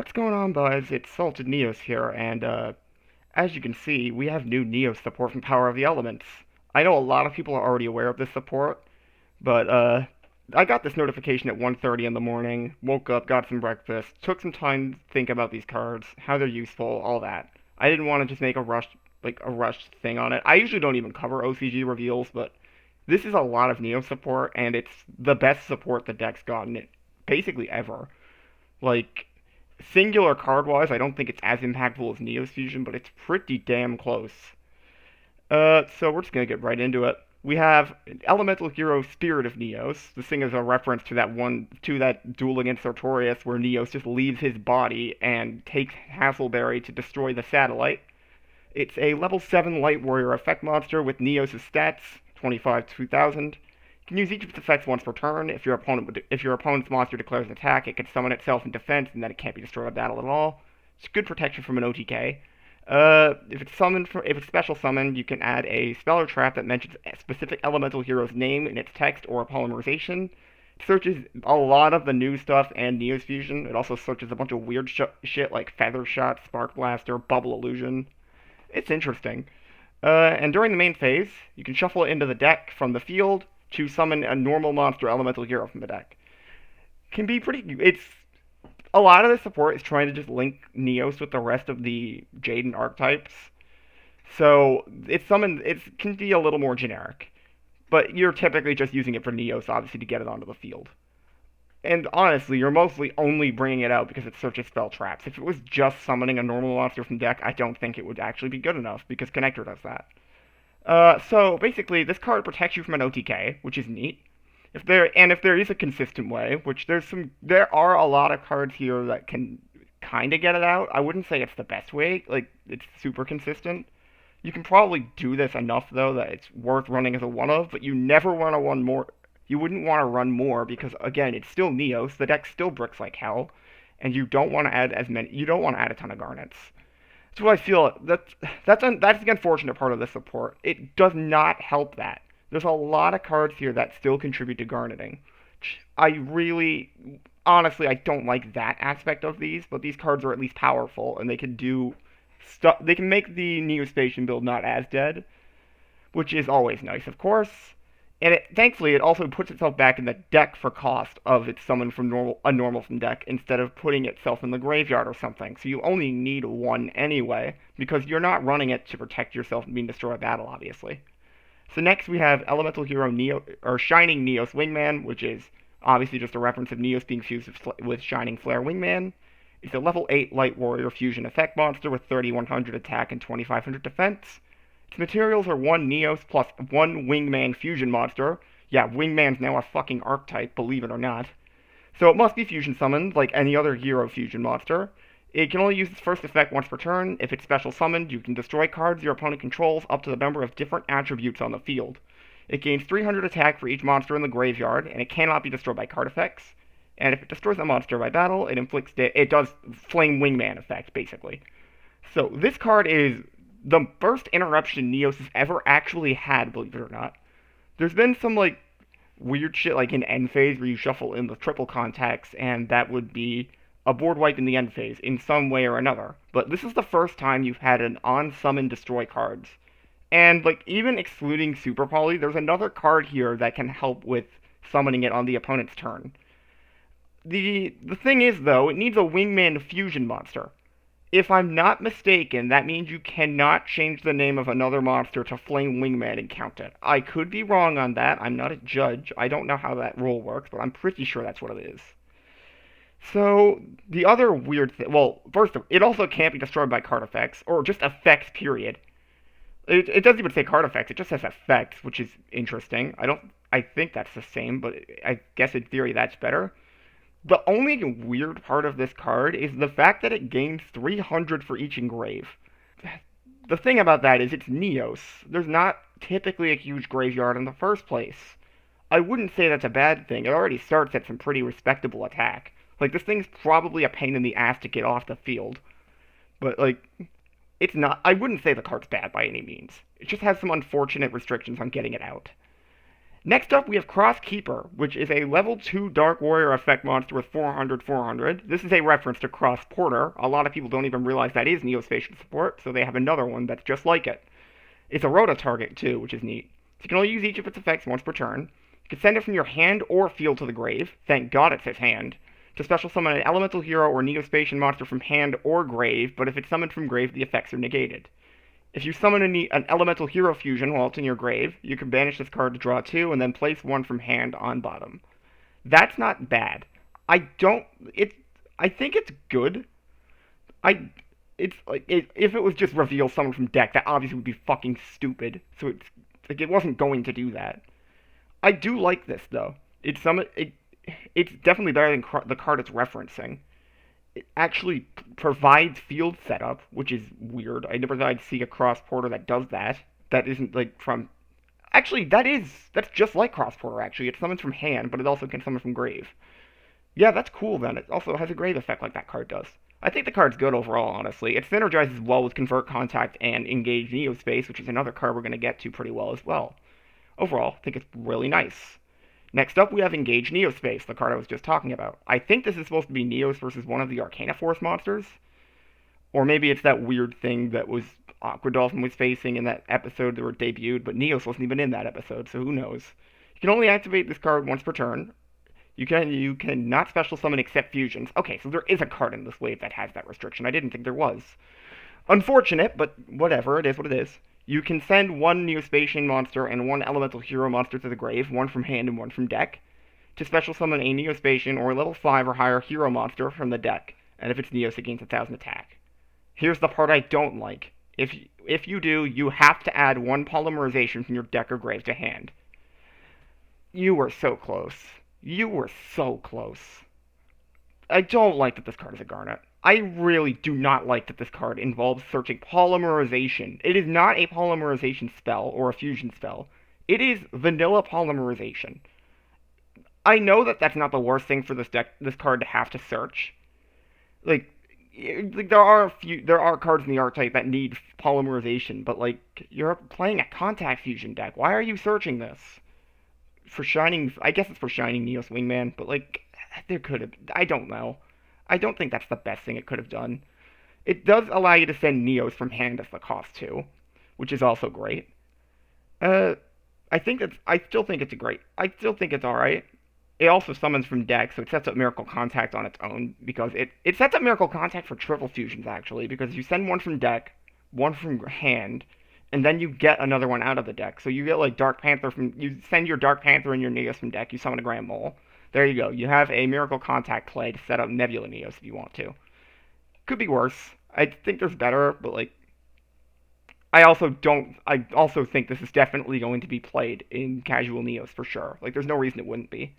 What's going on, guys? It's Salted Neos here, and as you can see, we have new Neos support from Power of the Elements. I know a lot of people are already aware of this support, but I got this notification at 1:30 in the morning, woke up, got some breakfast, took some time to think about these cards, how they're useful, all that. I didn't want to just make a rushed thing on it. I usually don't even cover OCG reveals, but this is a lot of Neo support, and it's the best support the deck's gotten it basically ever. Like, singular card wise, I don't think it's as impactful as Neo's Fusion, but it's pretty damn close. So we're just gonna get right into it. We have Elemental Hero Spirit of Neos. This thing is a reference to that duel against Sartorius where Neos just leaves his body and takes Hasselberry to destroy the satellite. It's a level 7 Light Warrior effect monster with Neos' stats, 25 to 2000. You can use each of its effects once per turn. If your opponent's monster declares an attack, it can summon itself in defense, and then it can't be destroyed by battle at all. It's good protection from an OTK. If it's special summoned, you can add a spell or trap that mentions a specific elemental hero's name in its text or a polymerization. It searches a lot of the new stuff and Neo's Fusion. It also searches a bunch of weird shit like Feather Shot, Spark Blaster, Bubble Illusion. It's interesting. And during the main phase, you can shuffle it into the deck from the field to summon a normal monster elemental hero from the deck. Can be pretty. It's a lot of the support is trying to just link Neos with the rest of the Jaden archetypes. So it can be a little more generic, but you're typically just using it for Neos, obviously, to get it onto the field. And honestly, you're mostly only bringing it out because it searches spell traps. If it was just summoning a normal monster from deck, I don't think it would actually be good enough because Connector does that. So basically, this card protects you from an OTK, which is neat. If there is a consistent way, which there are a lot of cards here that can kind of get it out. I wouldn't say it's the best way. Like, it's super consistent. You can probably do this enough though that it's worth running as a one of, but you never want to run more. You wouldn't want to run more because again, it's still Neos. The deck still bricks like hell, and you don't want to add as many. You don't want to add a ton of garnets. That's what I feel. That's the unfortunate part of this support. It does not help that. There's a lot of cards here that still contribute to garneting. I really, honestly, I don't like that aspect of these, but these cards are at least powerful, and they can do stuff. They can make the neo-spacian build not as dead, which is always nice, of course. And thankfully, it also puts itself back in the deck for cost of its summon from normal from deck instead of putting itself in the graveyard or something. So you only need one anyway, because you're not running it to protect yourself from being destroyed by battle, obviously. So next we have Elemental Hero Shining Neo Swingman, which is obviously just a reference of Neos being fused with Shining Flare Wingman. It's a level 8 Light Warrior Fusion effect monster with 3100 attack and 2500 defense. Its materials are 1 Neos plus 1 Wingman Fusion monster. Yeah, Wingman's now a fucking archetype, believe it or not. So it must be fusion summoned, like any other hero fusion monster. It can only use its first effect once per turn. If it's special summoned, you can destroy cards your opponent controls up to the number of different attributes on the field. It gains 300 attack for each monster in the graveyard, and it cannot be destroyed by card effects. And if it destroys a monster by battle, it does Flame Wingman effect, basically. So this card is the first interruption Neos has ever actually had, believe it or not. There's been some like weird shit like in end phase where you shuffle in the triple contacts, and that would be a board wipe in the end phase in some way or another. But this is the first time you've had an on summon destroy cards. And like even excluding Super Poly, there's another card here that can help with summoning it on the opponent's turn. The thing is though, it needs a Wingman fusion monster. If I'm not mistaken, that means you cannot change the name of another monster to Flame Wingman and count it. I could be wrong on that. I'm not a judge. I don't know how that rule works, but I'm pretty sure that's what it is. So, the other weird thing, well, first, it also can't be destroyed by card effects, or just effects, period. It doesn't even say card effects, it just says effects, which is interesting. I think that's the same, but I guess in theory that's better. The only weird part of this card is the fact that it gains 300 for each engrave. The thing about that is it's Neos. There's not typically a huge graveyard in the first place. I wouldn't say that's a bad thing. It already starts at some pretty respectable attack. Like, this thing's probably a pain in the ass to get off the field. But, like, it's not. I wouldn't say the card's bad by any means. It just has some unfortunate restrictions on getting it out. Next up, we have Crosskeeper, which is a level 2 Dark Warrior effect monster with 400/400. This is a reference to Cross Porter. A lot of people don't even realize that is neo-spacian support, so they have another one that's just like it. It's a rota target, too, which is neat. So you can only use each of its effects once per turn. You can send it from your hand or field to the grave. Thank God it says hand. To special summon an elemental hero or neo-spacian monster from hand or grave, but if it's summoned from grave, the effects are negated. If you summon an elemental hero fusion while it's in your grave, you can banish this card to draw 2 and then place one from hand on bottom. That's not bad. I don't. It. I think it's good. I. It's like if it was just reveal someone from deck, that obviously would be fucking stupid. So it's like it wasn't going to do that. I do like this though. It's some. It's definitely better than the card it's referencing. It actually provides field setup, which is weird. I never thought I'd see a cross porter that does that. That isn't like from. Actually, that's just like cross porter. Actually, it summons from hand, but it also can summon from grave. Yeah, that's cool. Then it also has a grave effect like that card does. I think the card's good overall. Honestly, it synergizes well with Convert Contact and Engage Neo Space, which is another card we're going to get to pretty well as well. Overall, I think it's really nice. Next up, we have Engage Neospace, the card I was just talking about. I think this is supposed to be Neos versus one of the Arcana Force monsters. Or maybe it's that weird thing that was Aqua Dolphin was facing in that episode that were debuted, but Neos wasn't even in that episode, so who knows. You can only activate this card once per turn. You can not special summon except fusions. Okay, so there is a card in this wave that has that restriction. I didn't think there was. Unfortunate, but whatever, it is what it is. You can send one Neo-spacian monster and one elemental hero monster to the grave, one from hand and one from deck, to special summon a Neo-spacian or level 5 or higher hero monster from the deck, and if it's Neos, it gains 1,000 attack. Here's the part I don't like. If you do, you have to add one polymerization from your deck or grave to hand. You were so close. You were so close. I don't like that this card is a Garnet. I really do not like that this card involves searching polymerization. It is not a polymerization spell or a fusion spell. It is vanilla polymerization. I know that that's not the worst thing for this card to have to search. Like, there are cards in the archetype that need polymerization, but like you're playing a contact fusion deck. Why are you searching this? For shining, I guess it's for shining Neo Swingman, but like there could have. I don't know. I don't think that's the best thing it could have done. It does allow you to send Neos from hand as the cost too, which is also great. Uh, I think that's. I still think it's a great. I still think it's all right. It also summons from deck, so it sets up Miracle Contact on its own because it sets up Miracle Contact for triple fusions actually because you send one from deck, one from hand, and then you get another one out of the deck. So you get like Dark Panther from you send your Dark Panther and your Neos from deck. You summon a Grand Mole. There you go. You have a Miracle Contact play to set up Nebula Neos if you want to. Could be worse. I think there's better, but like I also don't. I also think this is definitely going to be played in casual Neos for sure. Like there's no reason it wouldn't be.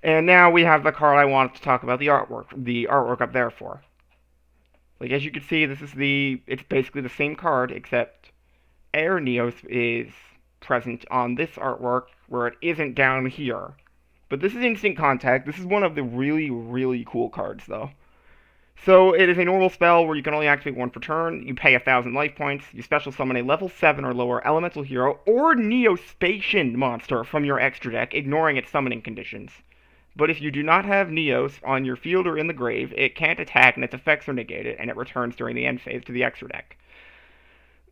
And now we have the card I wanted to talk about, the artwork. The artwork up there for. Like as you can see, it's basically the same card except Air Neos is present on this artwork where it isn't down here. But this is Instant Contact. This is one of the really, really cool cards though. So it is a normal spell where you can only activate one per turn. You pay 1,000 life points. You special summon a level 7 or lower elemental hero or neo-spacian monster from your extra deck, ignoring its summoning conditions. But if you do not have Neos on your field or in the grave, it can't attack and its effects are negated, and it returns during the end phase to the extra deck.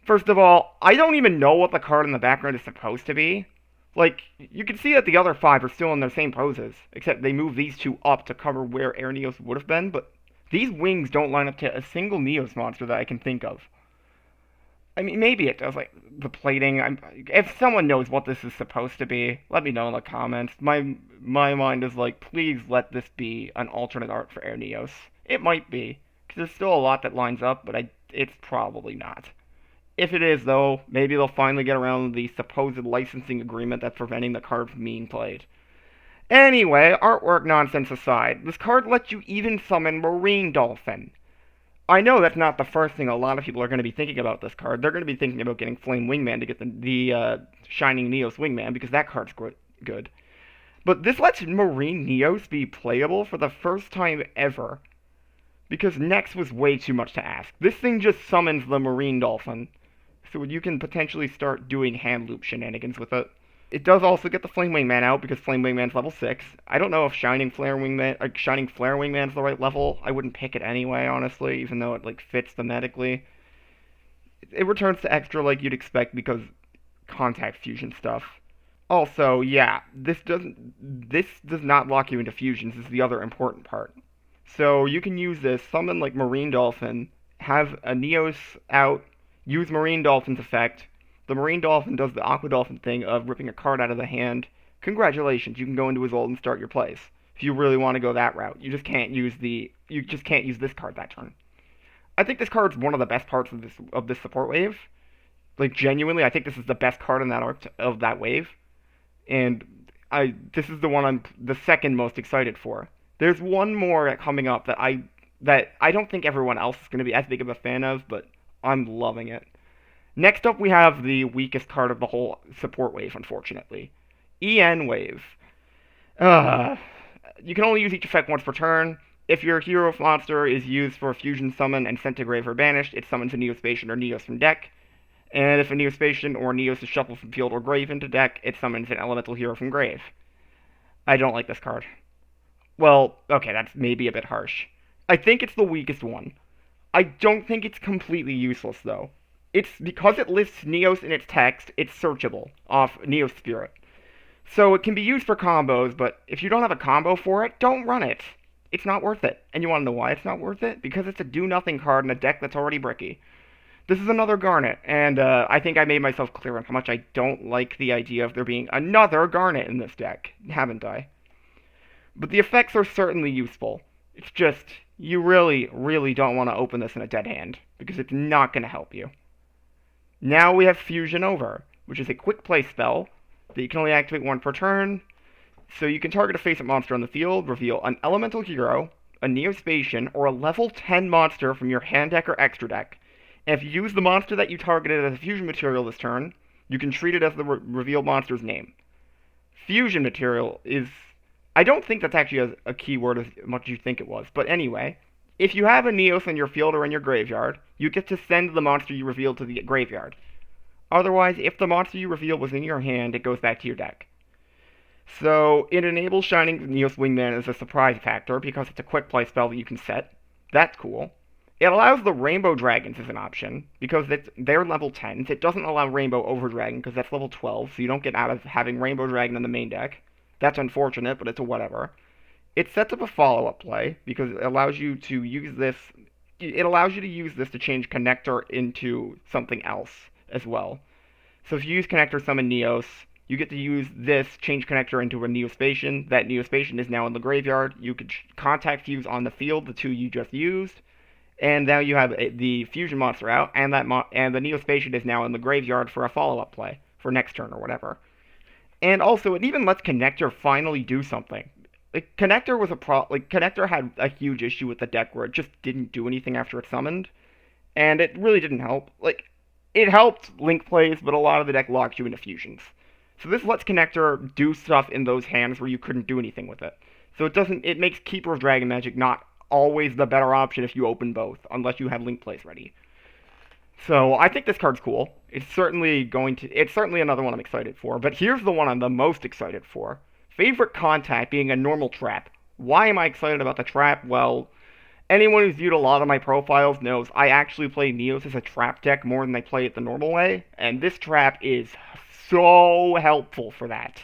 First of all, I don't even know what the card in the background is supposed to be. Like, you can see that the other 5 are still in their same poses, except they move these 2 up to cover where Air Neos would have been, but these wings don't line up to a single Neos monster that I can think of. I mean, maybe it does, like, the plating. If someone knows what this is supposed to be, let me know in the comments. My mind is like, please let this be an alternate art for Air Neos. It might be, because there's still a lot that lines up, but it's probably not. If it is, though, maybe they'll finally get around the supposed licensing agreement that's preventing the card from being played. Anyway, artwork nonsense aside, this card lets you even summon Marine Dolphin. I know that's not the first thing a lot of people are going to be thinking about this card. They're going to be thinking about getting Flame Wingman to get the Shining Neo Swingman because that card's good. But this lets Marine Neos be playable for the first time ever. Because Nex was way too much to ask. This thing just summons the Marine Dolphin. So you can potentially start doing hand loop shenanigans with it. It does also get the Flame Wingman out because Flame Wingman's level 6. I don't know if Shining Flare Wingman's the right level. I wouldn't pick it anyway, honestly, even though it like fits thematically. It returns to extra like you'd expect because contact fusion stuff. Also, yeah, this does not lock you into fusions is the other important part. So you can use this, summon like Marine Dolphin, have a Neos out, use Marine Dolphin's effect. The Marine Dolphin does the Aqua Dolphin thing of ripping a card out of the hand. Congratulations, you can go into his ult and start your plays. If you really want to go that route, you just can't use this card that turn. I think this card's one of the best parts of this support wave. Like genuinely, I think this is the best card in that arc of that wave, and this is the one I'm the second most excited for. There's one more coming up that I don't think everyone else is going to be as big of a fan of, but I'm loving it. Next up, we have the weakest card of the whole support wave, unfortunately, Enwave. Uh, you can only use each effect once per turn. If your hero monster is used for a fusion summon and sent to grave or banished, it summons a neo-spacian or Neos from deck. And if a neo-spacian or Neos is shuffled from field or grave into deck, it summons an elemental hero from grave. I don't like this card. Well, okay, that's maybe a bit harsh. I think it's the weakest one. I don't think it's completely useless, though. It's because it lists Neos in its text, it's searchable off Neos Spirit. So it can be used for combos, but if you don't have a combo for it, don't run it. It's not worth it. And you want to know why it's not worth it? Because it's a do-nothing card in a deck that's already bricky. This is another Garnet, and I think I made myself clear on how much I don't like the idea of there being another Garnet in this deck, haven't I? But the effects are certainly useful. It's just, you really, really don't want to open this in a dead hand, because it's not going to help you. Now we have Fusion Over, which is a quick play spell that you can only activate one per turn. So you can target a face-up monster on the field, reveal an elemental hero, a neo-spacian, or a level 10 monster from your hand deck or extra deck. And if you use the monster that you targeted as a fusion material this turn, you can treat it as the revealed monster's name. Fusion material is... I don't think that's actually a keyword as much as you think it was, but anyway, if you have a Neos in your field or in your graveyard, you get to send the monster you revealed to the graveyard. Otherwise, if the monster you revealed was in your hand, it goes back to your deck. So, it enables Shining Neo Swingman as a surprise factor because it's a quick play spell that you can set. That's cool. It allows the Rainbow Dragons as an option because they're level 10s. It doesn't allow Rainbow Over Dragon because that's level 12, so you don't get out of having Rainbow Dragon in the main deck. That's unfortunate, but it's a whatever. It sets up a follow-up play because it allows you to use this. It allows you to use this to change Connector into something else as well. So if you use Connector Summon Neos, you get to use this, change Connector into a Neo-spacian. That Neo-spacian is now in the graveyard. You could contact fuse on the field, the two you just used, and now you have the fusion monster out, and and the Neo-spacian is now in the graveyard for a follow-up play for next turn or whatever. And also, it even lets Connector finally do something. Like Connector had a huge issue with the deck where it just didn't do anything after it summoned, and it really didn't help. Like, it helped link plays, but a lot of the deck locked you into fusions. So this lets Connector do stuff in those hands where you couldn't do anything with it. So it makes Keeper of Dragon Magic not always the better option if you open both, unless you have link plays ready. So I think this card's cool. It's certainly another one I'm excited for, but here's the one I'm the most excited for. Favorite Contact being a normal trap. Why am I excited about the trap? Well, anyone who's viewed a lot of my profiles knows I actually play Neos as a trap deck more than I play it the normal way, and this trap is so helpful for that.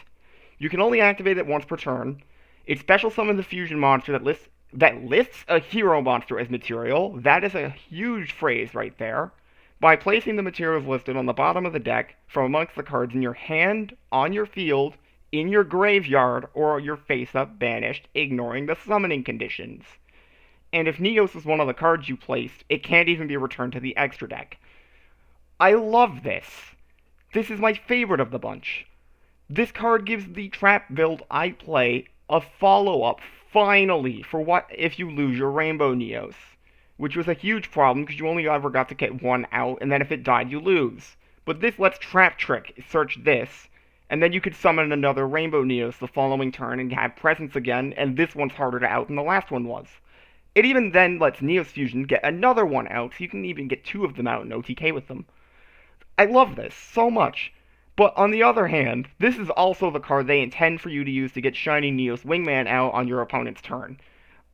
You can only activate it once per turn. It special summons a fusion monster that lists a hero monster as material. That is a huge phrase right there. By placing the materials listed on the bottom of the deck from amongst the cards in your hand, on your field, in your graveyard, or your face-up banished, ignoring the summoning conditions. And if Neos is one of the cards you placed, it can't even be returned to the extra deck. I love this. This is my favorite of the bunch. This card gives the trap build I play a follow-up, finally, for what if you lose your Rainbow Neos, which was a huge problem because you only ever got to get one out, and then if it died, you lose. But this lets Trap Trick search this, and then you could summon another Rainbow Neos the following turn and have presence again, and this one's harder to out than the last one was. It even then lets Neos Fusion get another one out, so you can even get two of them out in OTK with them. I love this so much. But on the other hand, this is also the card they intend for you to use to get shiny Neo Swingman out on your opponent's turn.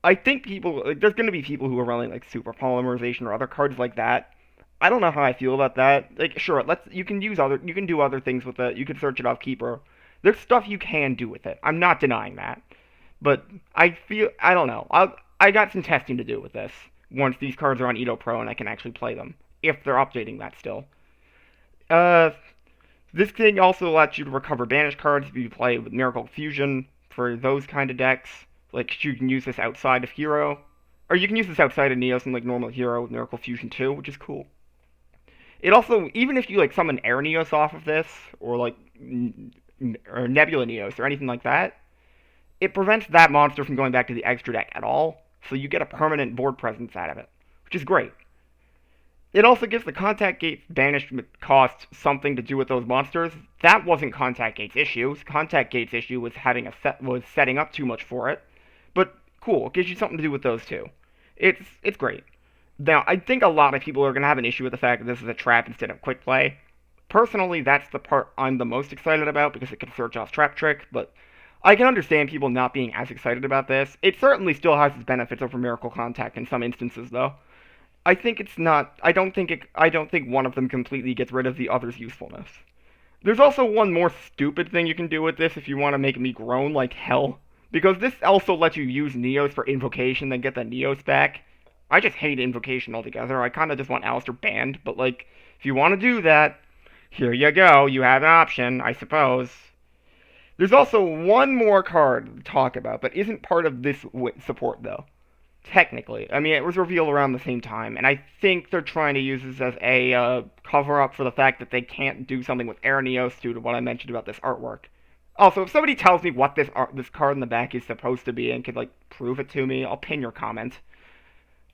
I think people, like, there's going to be people who are running like Super Polymerization or other cards like that. I don't know how I feel about that. Like, sure, you can do other things with it. You can search it off Keeper. There's stuff you can do with it. I'm not denying that. But I don't know. I got some testing to do with this once these cards are on Edo Pro and I can actually play them, if they're updating that still. Uh, this thing also lets you to recover banished cards if you play with Miracle Fusion for those kind of decks. Like, you can use this outside of Hero. Or you can use this outside of Neos and like normal Hero with Miracle Fusion too, which is cool. It also, even if you like summon Air Neos off of this, or like or Nebula Neos or anything like that, it prevents that monster from going back to the extra deck at all, so you get a permanent board presence out of it, which is great. It also gives the Contact Gate's banishment cost something to do with those monsters. That wasn't Contact Gate's issue. Contact Gate's issue was was setting up too much for it. But cool, it gives you something to do with those two. It's great. Now, I think a lot of people are going to have an issue with the fact that this is a trap instead of quick play. Personally, that's the part I'm the most excited about because it can search off Trap Trick, but I can understand people not being as excited about this. It certainly still has its benefits over Miracle Contact in some instances, though. I think it's not. I don't think one of them completely gets rid of the other's usefulness. There's also one more stupid thing you can do with this if you want to make me groan like hell. Because this also lets you use Neos for Invocation, then get the Neos back. I just hate Invocation altogether. I kind of just want Alistair banned, but like, if you want to do that, here you go. You have an option, I suppose. There's also one more card to talk about that isn't part of this support, though. Technically. I mean, it was revealed around the same time, and I think they're trying to use this as a cover-up for the fact that they can't do something with Air Neos due to what I mentioned about this artwork. Also, if somebody tells me what this card in the back is supposed to be and could, like, prove it to me, I'll pin your comment.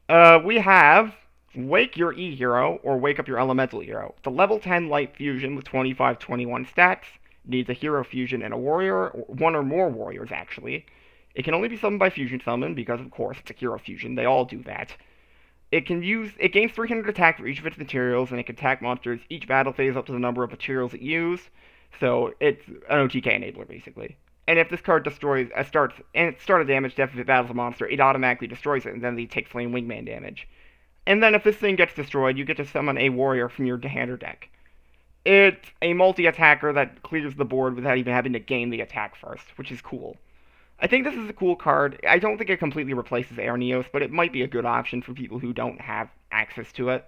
We have Wake Your E-Hero, or Wake Up Your Elemental Hero. The level 10 Light Fusion with 25-21 stats. Needs a Hero Fusion and a Warrior, or one or more Warriors, actually. It can only be summoned by Fusion Summon, because of course it's a Hero Fusion, they all do that. It gains 300 attack for each of its materials, and it can attack monsters each battle phase up to the number of materials it used. So it's an OTK enabler, basically. And if this card destroys start a damage death if it battles a monster, it automatically destroys it, and then they take Flame Wingman damage. And then if this thing gets destroyed, you get to summon a warrior from your hand or deck. It's a multi-attacker that clears the board without even having to gain the attack first, which is cool. I think this is a cool card. I don't think it completely replaces Air Neos, but it might be a good option for people who don't have access to it.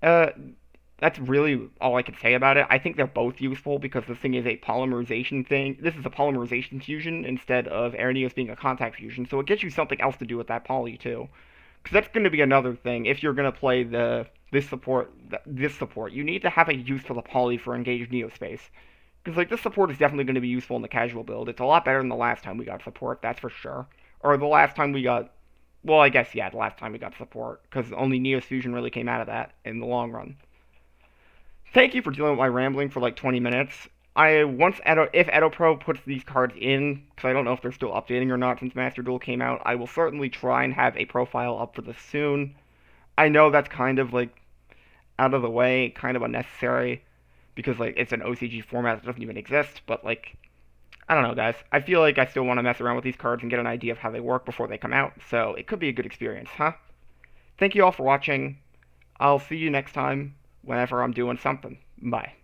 That's really all I can say about it. I think they're both useful because this thing is a polymerization thing. This is a polymerization fusion instead of Air Neos being a contact fusion, so it gives you something else to do with that poly too. Because that's going to be another thing if you're going to play this support. You need to have a use for the poly for engaged Neo Space. Because like this support is definitely going to be useful in the casual build. It's a lot better than the last time we got support, that's for sure. Or the last time we got, well, I guess yeah, the last time we got support, because only Neos Fusion really came out of that in the long run. Thank you for dealing with my rambling for like 20 minutes. If Edo Pro puts these cards in, because I don't know if they're still updating or not since Master Duel came out, I will certainly try and have a profile up for this soon. I know that's kind of like out of the way, kind of unnecessary, because like it's an OCG format that doesn't even exist, but like, I don't know guys, I feel like I still want to mess around with these cards and get an idea of how they work before they come out, so it could be a good experience, huh? Thank you all for watching. I'll see you next time whenever I'm doing something. Bye.